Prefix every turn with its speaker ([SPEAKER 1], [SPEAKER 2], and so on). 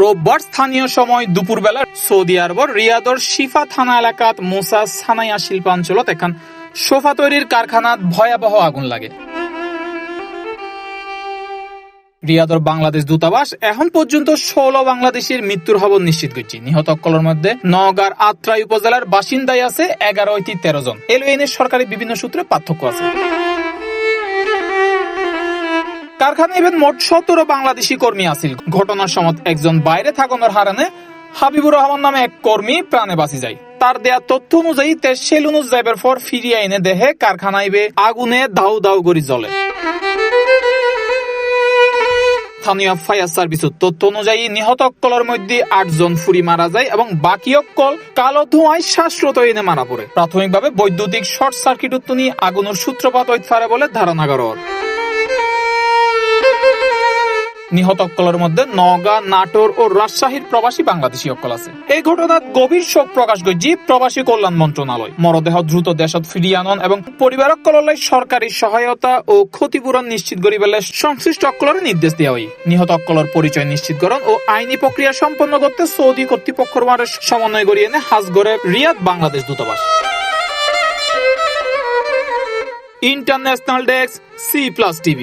[SPEAKER 1] রোববার স্থানীয় সময় দুপুরবেলা সৌদি আরবর রিয়াদর শিফা থানা এলাকাত মুসা সানাইয়া শিল্পাঞ্চলত এখন সোফা তৈরির কারখানাত ভয়াবহ আগুন লাগে। রিয়াদর বাংলাদেশ দূতাবাস এখন পর্যন্ত 16 বাংলাদেশের মৃত্যুর খবর নিশ্চিত করছে। নিহত সকলের মধ্যে নওগাঁর আত্রাই উপজেলার বাসিন্দাই আছে 11 থেকে 13 জন। এলওএনের সরকারি বিভিন্ন সূত্রে পার্থক্য আছে। কারখানায় মোট 17 বাংলাদেশি কর্মী আছিল। ঘটনার সময় একজন বাইরে থাকানোর হারানে হাবিবুর রহমান নামে এক কর্মী প্রাণে বাঁচি যায়। তার দেয়া তথ্য অনুযায়ী সেলুনুস যাইবার পর ফিরিয়ে এনে দেহে কারখানায় আগুনে দাউ দাউ করে জ্বলে। স্থানীয় ফায়ার সার্ভিসের তথ্য অনুযায়ী নিহত অক্কলের মধ্যে 8 জন ফুরি মারা যায় এবং বাকি অক্কল কালো ধোঁয়ায় শ্বাসরত এনে মারা পড়ে। প্রাথমিকভাবে বৈদ্যুতিক শর্ট সার্কিট নিয়ে আগুনের সূত্রপাত হইতে পারে বলে ধারণা করা। নিহত অক্কলের মধ্যে নওগাঁ, নাটোর ও রাজশাহীর প্রবাসী বাংলাদেশি অক্কল আছে। এই ঘটনার গভীর শোক প্রকাশ করছে প্রবাসী কল্যাণ মন্ত্রণালয়। মরদেহ দ্রুত দেশত ফিরিয়ে আনন এবং পরিবার অক্কললৈ সরকারি সহায়তা ও ক্ষতিপূরণ নিশ্চিত করি বলে সংশ্লিষ্ট অক্কলের নির্দেশ দেওয়া হয়। নিহত অক্কলের পরিচয় নিশ্চিতকরণ ও আইনি প্রক্রিয়া সম্পন্ন করতে সৌদি কর্তৃপক্ষের সমন্বয় করিয়ে এনে হাজগড়ে রিয়াদ বাংলাদেশ দূতাবাস। International desk, C+ TV।